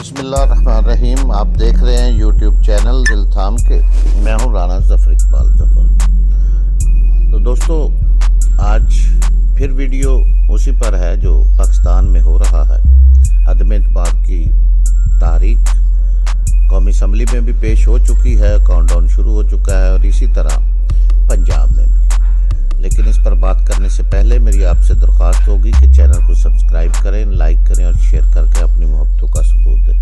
बिस्मिल्लाहिर्रहमानिर्रहीम। आप देख रहे हैं यूट्यूब चैनल दिल थाम के। मैं हूं राना ज़फ़र इकबाल ज़फ़र। तो दोस्तों, आज फिर वीडियो उसी पर है जो पाकिस्तान में हो रहा है। अदम इत्तेफाक की तारीख कौमी असम्बली में भी पेश हो चुकी है, काउंटडाउन शुरू हो चुका है और इसी तरह पंजाब में भी। लेकिन इस पर बात करने से पहले मेरी आपसे दरख्वास्त होगी कि चैनल को सब्सक्राइब करें, लाइक करें और शेयर करके अपनी मोहब्बतों का सबूत दें।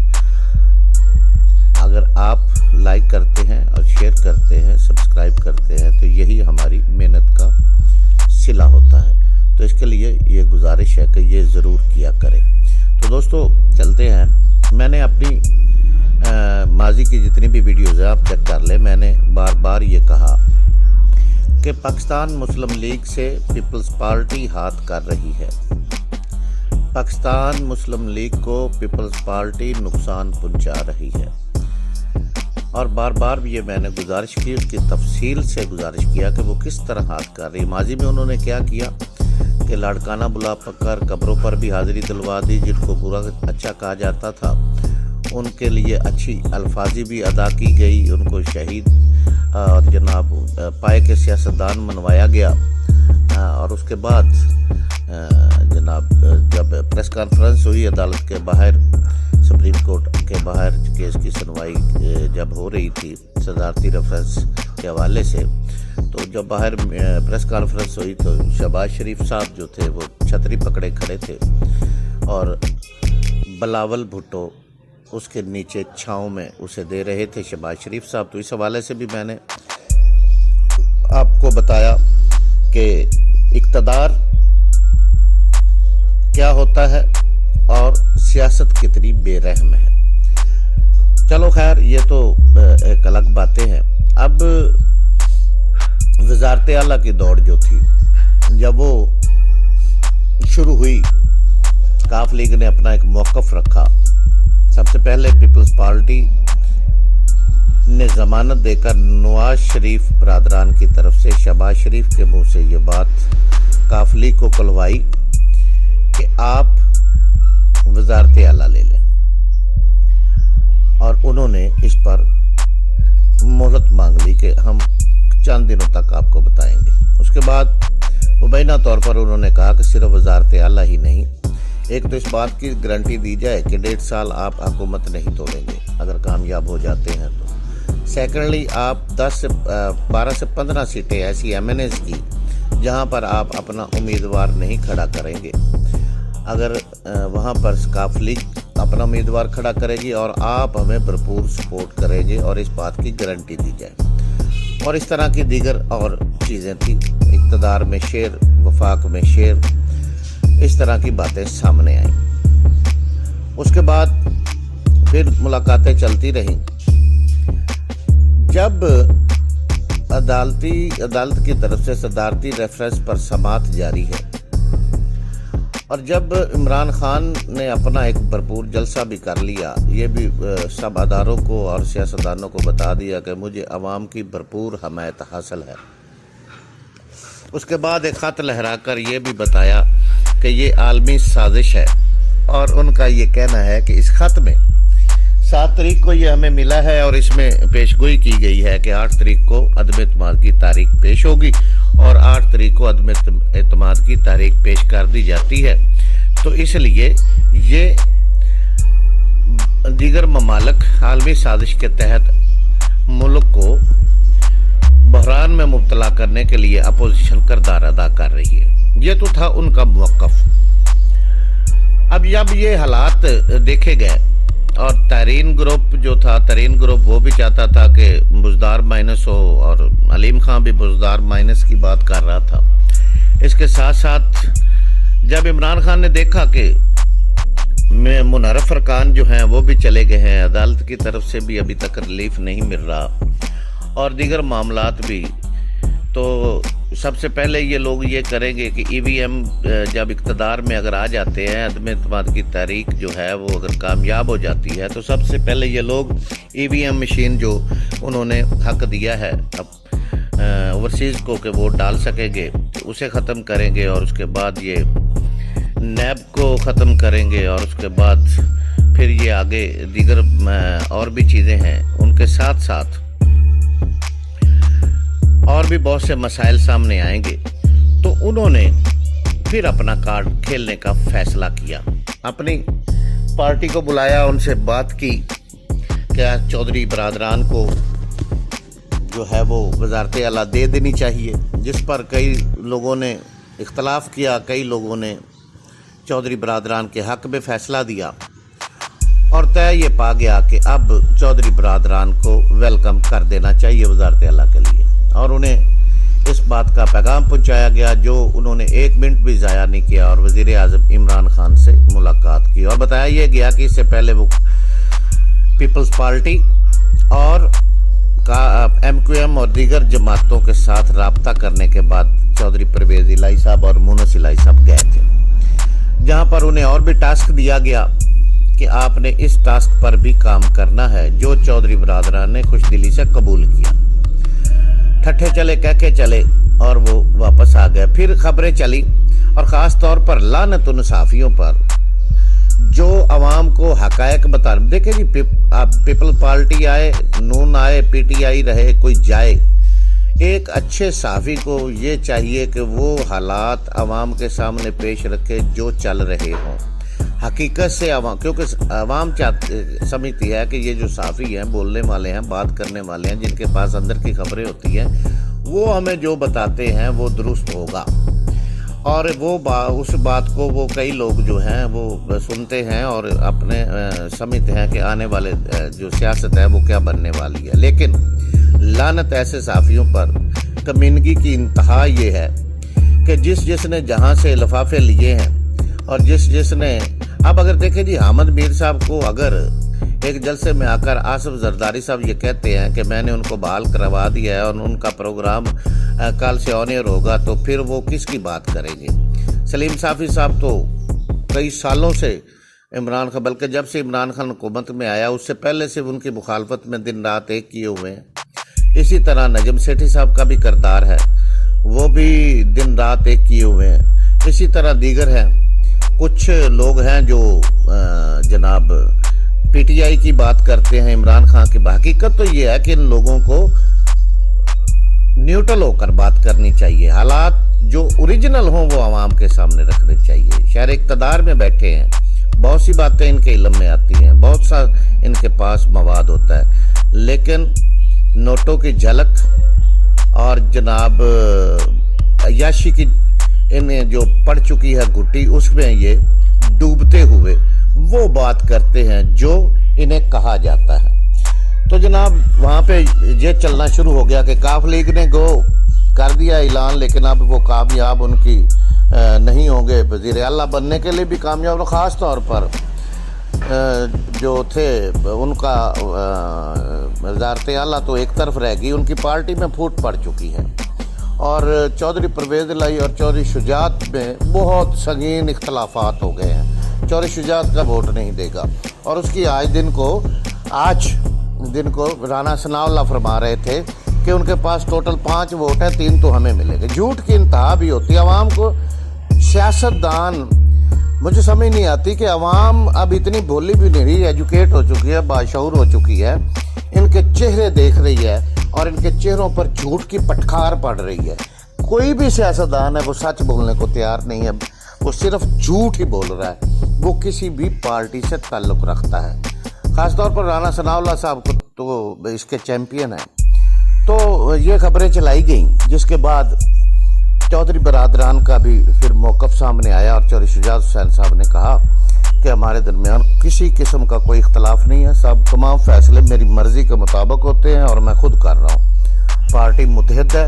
अगर आप लाइक करते हैं और शेयर करते हैं, सब्सक्राइब करते हैं, तो यही हमारी मेहनत का सिला होता है। तो इसके लिए ये गुजारिश है कि ये ज़रूर किया करें। तो दोस्तों, चलते हैं। मैंने अपनी माजी की जितनी भी वीडियोज़ हैं आप चेक कर लें। मैंने बार बार ये कहा कि पाकिस्तान मुस्लिम लीग से पीपल्स पार्टी हाथ कर रही है। पाकिस्तान मुस्लिम लीग को पीपल्स पार्टी नुकसान पहुंचा रही है और बार बार ये मैंने गुजारिश की, उसकी तफसील से गुजारिश किया कि वो किस तरह हाथ कर रही है। माजी में उन्होंने क्या किया कि लाड़काना बुला पकड़ कब्रों पर भी हाज़िरी दिलवा दी, जिनको बुरा अच्छा कहा जाता था उनके लिए अच्छी अल्फाजी भी अदा की गई, उनको शहीद और जनाब पाए के सियासतदान मनवाया गया। और उसके बाद जनाब जब प्रेस कॉन्फ्रेंस हुई अदालत के बाहर, सुप्रीम कोर्ट के बाहर केस की सुनवाई जब हो रही थी सदारती रेफरेंस के हवाले से, तो जब बाहर प्रेस कॉन्फ्रेंस हुई तो शहबाज शरीफ साहब जो थे वो छतरी पकड़े खड़े थे और बिलावल भुट्टो उसके नीचे छाँव में उसे दे रहे थे शहबाज शरीफ साहब। तो इस हवाले से भी मैंने आपको बताया कि इक़्तिदार क्या होता है और सियासत कितनी बेरहम है। चलो खैर, ये तो एक अलग बातें हैं। अब वज़ारत आला की दौड़ जो थी, जब वो शुरू हुई, काफ लीग ने अपना एक मौक़िफ़ रखा। सबसे पहले पीपल्स पार्टी ने ज़मानत देकर नवाज शरीफ बरादरान की तरफ से शहबाज शरीफ के मुंह से ये बात काफ लीग को खुलवाई कि आप वज़ारत आला ले लें, और उन्होंने इस पर मोहलत मांग ली कि हम चंद दिनों तक आपको बताएंगे। उसके बाद मुबैना तौर पर उन्होंने कहा कि सिर्फ वज़ारत आला ही नहीं, एक तो इस बात की गारंटी दी जाए कि 1.5 साल आप हुकूमत नहीं तोड़ेंगे अगर कामयाब हो जाते हैं तो। सेकेंडली, आप 12 से 15 सीटें ऐसी MNAs की जहां पर आप अपना उम्मीदवार नहीं खड़ा करेंगे, अगर वहां पर काफ लीग अपना उम्मीदवार खड़ा करेगी और आप हमें भरपूर सपोर्ट करेंगे, और इस बात की गारंटी दी जाए। और इस तरह की दीगर और चीज़ें थी। इक़्तिदार में शेर, वफाक में शेर, इस तरह की बातें सामने आई। उसके बाद फिर मुलाकातें चलती रहीं। जब अदालत की तरफ से सदारती रेफरेंस पर समाअत जारी है और जब इमरान खान ने अपना एक भरपूर जलसा भी कर लिया, ये भी सब अदारों को और सियासतदानों को बता दिया कि मुझे अवाम की भरपूर हमायत हासिल है। उसके बाद एक ख़त लहराकर ये भी बताया कि ये आलमी साजिश है, और उनका ये कहना है कि इस ख़त में 7 तारीख को ये हमें मिला है और इसमें पेशगोई की गई है कि 8 तारीख को अदम इत्तेफाक की तारीख पेश होगी और 8 तारीख को अदम इत्तेफाक की तारीख पेश कर दी जाती है। तो इसलिए ये दीगर ममालिक आलमी साजिश के तहत मुल्क को बहरान में मुब्तला करने के लिए अपोजिशन किरदार अदा कर रही है। ये तो था उनका मौक़िफ़। अब जब ये हालात देखे गए और तरीन ग्रुप जो था, तरीन ग्रुप वो भी चाहता था कि बुज़दार माइनस हो, और अलीम खान भी बुज़दार माइनस की बात कर रहा था। इसके साथ साथ जब इमरान खान ने देखा कि मुनर्रफ अरकान जो हैं वो भी चले गए हैं, अदालत की तरफ से भी अभी तक रिलीफ नहीं मिल रहा और दीगर मामलात भी, तो सबसे पहले ये लोग ये करेंगे कि EVM जब इक़्तिदार में अगर आ जाते हैं, अदम इत्तेफाक की तारीख जो है वो अगर कामयाब हो जाती है, तो सबसे पहले ये लोग EVM मशीन जो उन्होंने हक दिया है अब ओवरसीज़ को कि वोट डाल सकेंगे, उसे ख़त्म करेंगे, और उसके बाद ये नैब को ख़त्म करेंगे, और उसके बाद پھر یہ آگے دیگر اور بھی چیزیں ہیں، ان کے ساتھ ساتھ اور بھی بہت سے مسائل سامنے آئیں گے، تو انہوں نے پھر اپنا کارڈ کھیلنے کا فیصلہ کیا، اپنی پارٹی کو بلایا، ان سے بات کی کیا چودھری برادران کو جو ہے وہ وزارت اعلیٰ دے دینی چاہیے، جس پر کئی لوگوں نے اختلاف کیا، کئی لوگوں نے چودھری برادران کے حق میں فیصلہ دیا، اور طے یہ پا گیا کہ اب چودھری برادران کو ویلکم کر دینا چاہیے وزارت اعلیٰ کے لیے، اور انہیں اس بات کا پیغام پہنچایا گیا جو انہوں نے 1 منٹ بھی ضائع نہیں کیا، اور وزیر اعظم عمران خان سے ملاقات کی، اور بتایا یہ گیا کہ اس سے پہلے وہ پیپلز پارٹی اور MQM اور دیگر جماعتوں کے ساتھ رابطہ کرنے کے بعد چودھری پرویز الہی صاحب اور مونس الہی صاحب گئے تھے، جہاں پر انہیں اور بھی ٹاسک دیا گیا کہ آپ نے اس ٹاسک پر بھی کام کرنا ہے، جو چودھری برادران نے خوش دلی سے قبول کیا، ٹھٹھے چلے کہہ کے چلے اور وہ واپس آ گئے۔ پھر خبریں چلی، اور خاص طور پر لعنت ان صحافیوں پر جو عوام کو حقائق بتا رہے۔ دیکھیں جی، پیپل پارٹی آئے، نون آئے، PTI رہے، کوئی جائے، ایک اچھے صحافی کو یہ چاہیے کہ وہ حالات عوام کے سامنے پیش رکھے جو چل رہے ہوں، حقیقت سے عوام، کیونکہ عوام سمجھتی ہے کہ یہ جو صحافی ہیں، بولنے والے ہیں، بات کرنے والے ہیں، جن کے پاس اندر کی خبریں ہوتی ہیں، وہ ہمیں جو بتاتے ہیں وہ درست ہوگا، اور وہ اس بات کو وہ کئی لوگ جو ہیں وہ سنتے ہیں اور اپنے سمجھتے ہیں کہ آنے والے جو سیاست ہے وہ کیا بننے والی ہے۔ لیکن لعنت ایسے صحافیوں پر، کمینگی کی انتہا یہ ہے کہ جس نے جہاں سے لفافے لیے ہیں، اور جس نے اب اگر دیکھیں جی، حامد میر صاحب کو اگر ایک جلسے میں آ کر آصف زرداری صاحب یہ کہتے ہیں کہ میں نے ان کو بحال کروا دیا ہے اور ان کا پروگرام کل سے آن ایئر ہوگا، تو پھر وہ کس کی بات کریں گے؟ سلیم صافی صاحب تو کئی سالوں سے عمران خان، بلکہ جب سے عمران خان حکومت میں آیا اس سے پہلے سے ان کی مخالفت میں دن رات ایک کیے ہوئے ہیں۔ اسی طرح نجم سیٹھی صاحب کا بھی کردار ہے، وہ بھی دن رات ایک کیے ہوئے ہیں۔ اسی طرح دیگر ہیں، کچھ لوگ ہیں جو جناب PTI کی بات کرتے ہیں، عمران خان کی۔ حقیقت تو یہ ہے کہ ان لوگوں کو نیوٹرل ہو کر بات کرنی چاہیے، حالات جو اوریجنل ہوں وہ عوام کے سامنے رکھنے چاہیے۔ شہر اقتدار میں بیٹھے ہیں، بہت سی باتیں ان کے علم میں آتی ہیں، بہت سا ان کے پاس مواد ہوتا ہے، لیکن نوٹوں کی جھلک اور جناب عیاشی کی انہیں جو پڑ چکی ہے گھٹی، اس میں یہ ڈوبتے ہوئے وہ بات کرتے ہیں جو انہیں کہا جاتا ہے۔ تو جناب وہاں پہ یہ چلنا شروع ہو گیا کہ کاف لیگ نے گو کر دیا اعلان، لیکن اب وہ کامیاب ان کی نہیں ہوں گے وزیر اعلیٰ بننے کے لیے بھی کامیاب، اور خاص طور پر جو تھے ان کا وزارت اعلیٰ تو ایک طرف رہ گئی، ان کی پارٹی میں پھوٹ پڑ چکی ہے، اور چودھری پرویز الہی اور چودھری شجاعت میں بہت سنگین اختلافات ہو گئے ہیں۔ چودھری شجاعت کا ووٹ نہیں دے گا، اور اس کی آج دن کو رانا ثناء اللہ فرما رہے تھے کہ ان کے پاس ٹوٹل 5 ووٹ ہیں، 3 تو ہمیں ملے گے۔ جھوٹ کی انتہا بھی ہوتی ہے۔ عوام کو سیاست دان، مجھے سمجھ نہیں آتی کہ عوام اب اتنی بولی بھی نہیں رہی، ایجوکیٹ ہو چکی ہے، باشعور ہو چکی ہے، ان کے چہرے دیکھ رہی ہے اور ان کے چہروں پر جھوٹ کی پٹخار پڑ رہی ہے۔ کوئی بھی سیاستدان ہے وہ سچ بولنے کو تیار نہیں ہے، وہ صرف جھوٹ ہی بول رہا ہے، وہ کسی بھی پارٹی سے تعلق رکھتا ہے۔ خاص طور پر رانا ثناء اللہ صاحب کو تو اس کے چیمپئن ہیں۔ تو یہ خبریں چلائی گئیں، جس کے بعد چودھری برادران کا بھی پھر موقف سامنے آیا، اور چودھری شجاعت حسین صاحب نے کہا کہ ہمارے درمیان کسی قسم کا کوئی اختلاف نہیں ہے، تمام فیصلے میری مرضی کے مطابق ہوتے ہیں اور میں خود کر رہا ہوں، پارٹی متحد ہے۔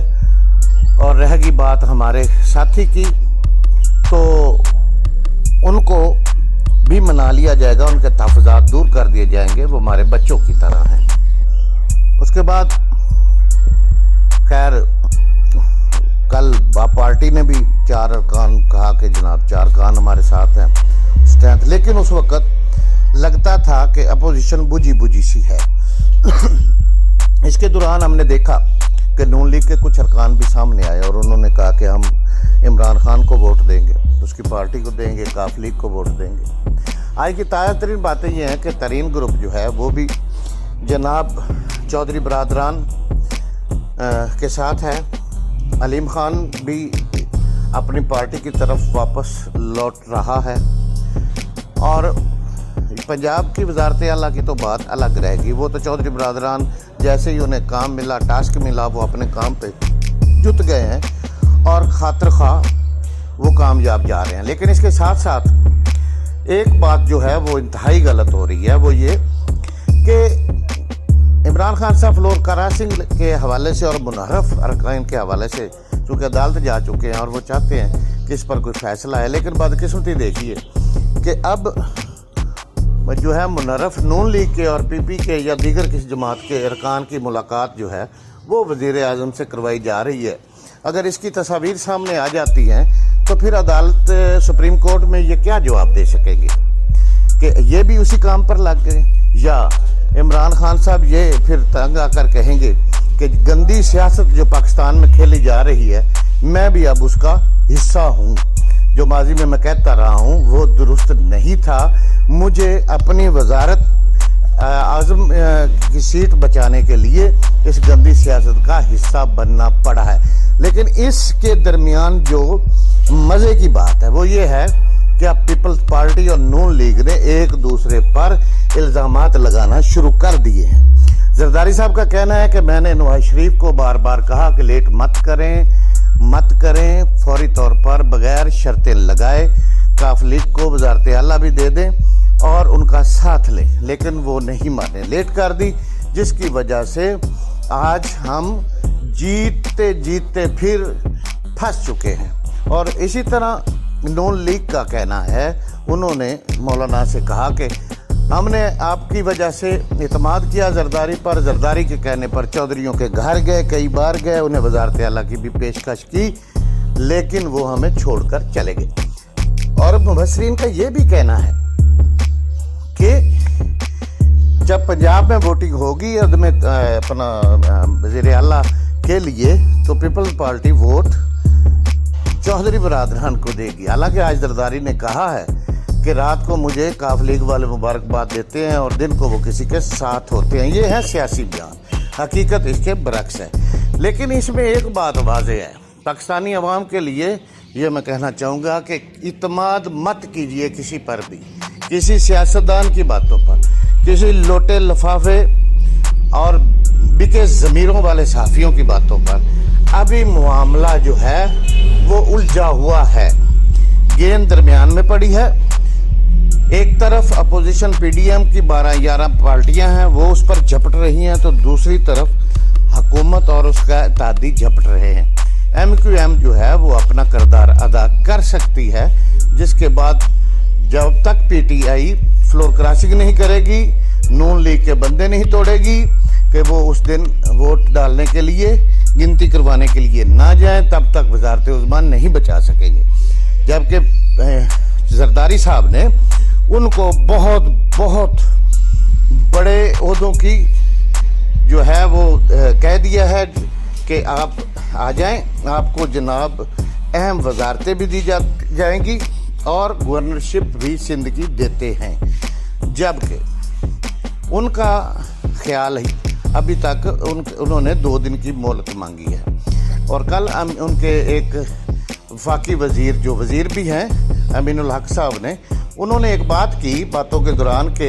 اور رہ گئی بات ہمارے ساتھی کی، تو ان کو بھی منا لیا جائے گا، ان کے تحفظات دور کر دیے جائیں گے، وہ ہمارے بچوں کی طرح ہیں۔ اس کے بعد خیر کل پارٹی نے بھی 4 ارکان کہا کہ جناب 4 ارکان ہمارے ساتھ ہیں اسٹرینتھ، لیکن اس وقت لگتا تھا کہ اپوزیشن بجھی سی ہے۔ اس کے دوران ہم نے دیکھا کہ نون لیگ کے کچھ ارکان بھی سامنے آئے، اور انہوں نے کہا کہ ہم عمران خان کو ووٹ دیں گے، اس کی پارٹی کو دیں گے، کاف لیگ کو ووٹ دیں گے۔ आज की ताज़ा तरीन बातें ये हैं कि तरीन ग्रुप जो है वो भी जनाब चौधरी बरादरान के साथ है। अलीम खान भी अपनी पार्टी की तरफ वापस लौट रहा है और पंजाब की वजारत आला की तो बात अलग रहेगी। वो तो चौधरी बरादरान जैसे ही उन्हें काम मिला, टास्क मिला, वो अपने काम पे जुट गए हैं और खातिर खा वो कामयाब जा रहे हैं। लेकिन इसके साथ साथ एक बात जो है वो इंतहाई गलत हो रही है, वो ये कि इमरान खान साहब फ्लोर क्रॉसिंग के हवाले से और मुनहरफ अरकान के हवाले से चूँकि अदालत जा चुके हैं और वो चाहते हैं कि इस पर कोई फैसला है। लेकिन बदकिस्मती देखिए कि अब जो है मुनहरफ नून लीग के और पीपी के या दीगर किसी जमात के अरकान की मुलाकात जो है वो वज़ीर आज़म से करवाई जा रही है। अगर इसकी तस्वीर सामने आ जाती हैं तो फिर अदालत सुप्रीम कोर्ट में ये क्या जवाब दे सकेगी कि ये भी उसी काम पर लग गए, या इमरान खान साहब ये फिर तंग आकर कहेंगे कि गंदी सियासत जो पाकिस्तान में खेली जा रही है मैं भी अब उसका हिस्सा हूँ। जो माजी में मैं कहता रहा हूँ वो दुरुस्त नहीं था, मुझे अपनी वजारत आज़म की सीट बचाने के लिए इस गंदी सियासत का हिस्सा बनना पड़ा है। लेकिन इसके दरमियान जो मज़े की बात है वो ये है कि अब पीपल्स पार्टी और नून लीग ने एक दूसरे पर इल्ज़ामात लगाना शुरू कर दिए हैं। जरदारी साहब का कहना है कि मैंने नवाज शरीफ को बार बार कहा कि लेट मत करें, फौरी तौर पर बगैर शर्तें लगाए काफ लीग को वजारत आला भी दे दें और उनका साथ लें, लेकिन वो नहीं माने, लेट कर दी, जिसकी वजह से आज हम जीतते जीतते फिर फंस चुके हैं। और इसी तरह नून लीग का कहना है, उन्होंने मौलाना से कहा कि हमने आपकी वजह से इतमाद किया जरदारी पर, जरदारी के कहने पर चौधरियों के घर गए, कई बार गए, उन्हें वजारत आला की भी पेशकश की, लेकिन वो हमें छोड़कर चले गए। और मुबसरीन का ये भी कहना है कि जब पंजाब में वोटिंग होगी अदम अपना वज़ीर आला के लिए तो पीपल्स पार्टी वोट चौधरी बरादरान को देगी। हालांकि आज जरदारी ने कहा है कि रात को मुझे काफ लीग वाले मुबारकबाद देते हैं और दिन को वो किसी के साथ होते हैं। ये है सियासी बयान, हकीकत इसके बरक्स है। लेकिन इसमें एक बात वाज़ेह है, पाकिस्तानी अवाम के लिए ये मैं कहना चाहूँगा कि इत्माद मत कीजिए किसी पर भी, किसी सियासतदान की बातों पर, किसी लोटे लफाफे और बिके ज़मीरों वाले सहाफ़ियों की बातों पर। अभी मामला जो है वो उलझा हुआ है, गेंद दरमियान में पड़ी है। एक तरफ अपोजिशन पीडीएम की 12-11 पार्टियां हैं, वो उस पर झपट रही हैं, तो दूसरी तरफ हुकूमत और उसका इत्तेहादी झपट रहे हैं। एमक्यूएम जो है वो अपना किरदार अदा कर सकती है, जिसके बाद जब तक पीटीआई फ्लोर क्रॉसिंग नहीं करेगी, नून लीग के बंदे नहीं तोड़ेगी कि वो उस दिन वोट डालने के लिए, गिनती करवाने के लिए ना जाएं, तब तक वजारत उज़्मान नहीं बचा सकेंगे। जबकि जरदारी साहब ने उनको बहुत बहुत बड़े ओहदों की जो है वो कह दिया है कि आप आ जाएं, आपको जनाब अहम वजारतें भी दी जाएंगी और गवर्नरशिप भी सिंध की देते हैं। जबकि उनका ख्याल ही अभी तक उन्होंने 2 दिन की मोहलत मांगी है। और कल उनके एक वफाकी वज़ीर जो वज़ीर भी हैं अमीनुल हक साहब ने, उन्होंने एक बात की बातों के दौरान कि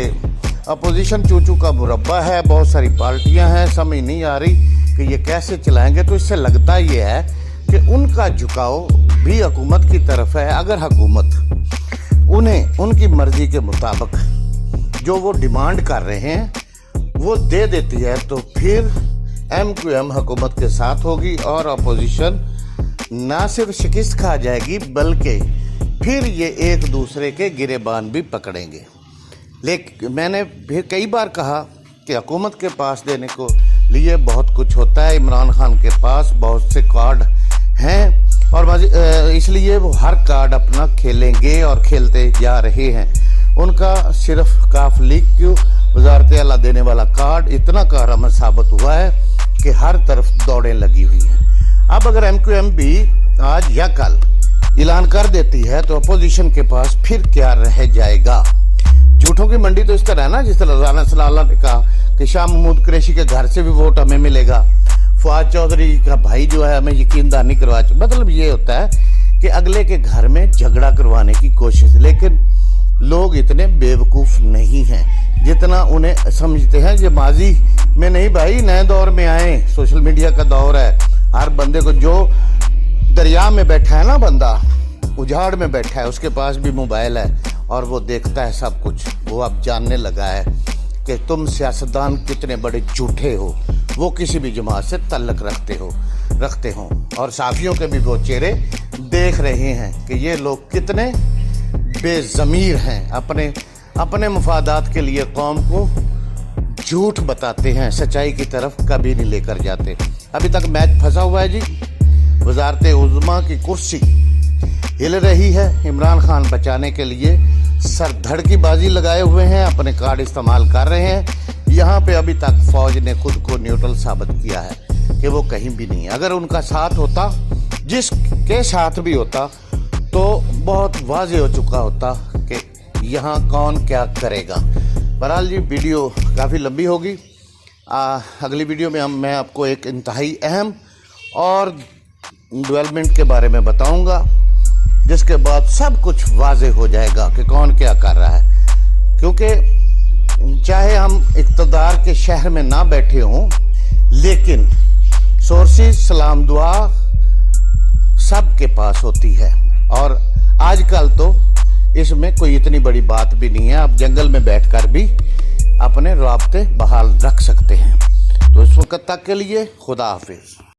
अपोजिशन चूचू का मुरब्बा है, बहुत सारी पार्टियां हैं, समझ नहीं आ रही कि ये कैसे चलाएंगे। तो इससे लगता ये है कि उनका झुकाव भी हुकूमत की तरफ है। अगर हुकूमत उन्हें उनकी मर्ज़ी के मुताबिक जो वो डिमांड कर रहे हैं वो दे देती है तो फिर एमक्यूएम हुकूमत के साथ होगी और अपोजिशन ना सिर्फ शिकस्त खा जाएगी बल्कि फिर ये एक दूसरे के गिरेबान भी पकड़ेंगे। लेकिन मैंने फिर कई बार कहा कि हुकूमत के पास देने को लिए बहुत कुछ होता है, इमरान खान के पास बहुत से कार्ड हैं और इसलिए वो हर कार्ड अपना खेलेंगे और खेलते जा रहे हैं। उनका सिर्फ काफ लीग को वजारत आला देने वाला कार्ड इतना कारआमद साबित हुआ है कि हर तरफ दौड़ें लगी हुई हैं। अब अगर एमक्यूएम भी आज या कल ऐलान कर देती है तो अपोजिशन के पास फिर क्या रह जाएगा। झूठों की मंडी तो इस तरह है ना, जिस तरह राना सलाला ने कहा कि शाह महमूद कुरैशी के घर से भी वोट हमें मिलेगा, फुआद चौधरी का भाई जो है हमें यकीन दहानी करवा। मतलब ये होता है कि अगले के घर में झगड़ा करवाने की कोशिश। लेकिन लोग इतने बेवकूफ़ नहीं हैं जितना उन्हें समझते हैं। ये माजी में नहीं भाई, नए दौर में आए, सोशल मीडिया का दौर है। हर बंदे को, जो दरिया में बैठा है ना बंदा, उजाड़ में बैठा है, उसके पास भी मोबाइल है और वो देखता है सब कुछ। वो अब जानने लगा है कि तुम सियासतदान कितने बड़े झूठे हो। वो किसी भी जमात से तल्लक रखते हो और साफियों के भी वो चेहरे देख रहे हैं कि ये लोग कितने बेज़मीर हैं। अपने मफादात के लिए कौम को झूठ बताते हैं, सच्चाई की तरफ कभी नहीं लेकर जाते। अभी तक मैच फंसा हुआ है जी। वज़ारत उज़्मा की कुर्सी हिल रही है। इमरान खान बचाने के लिए सरधड़ की बाजी लगाए हुए हैं, अपने कार्ड इस्तेमाल कर रहे हैं। यहाँ पे अभी तक फौज ने खुद को न्यूट्रल साबित किया है कि वो कहीं भी नहीं है। अगर उनका साथ होता, जिसके साथ भी होता, तो बहुत वाज़ेह हो चुका होता कि यहाँ कौन क्या करेगा। बहरहाल जी, वीडियो काफ़ी लंबी होगी। अगली वीडियो में मैं आपको एक इंतहाई अहम और डेवलपमेंट के बारे में बताऊंगा, जिसके बाद सब कुछ वाज़ेह हो जाएगा कि कौन क्या कर रहा है। क्योंकि चाहे हम इक़्तिदार के शहर में ना बैठे हों, लेकिन सोर्सेज, सलाम दुआ सब के पास होती है। और आजकल तो इसमें कोई इतनी बड़ी बात भी नहीं है। आप जंगल में बैठकर भी अपने राब्ते बहाल रख सकते हैं। तो इस वक्त तक के लिए खुदा हाफिज़।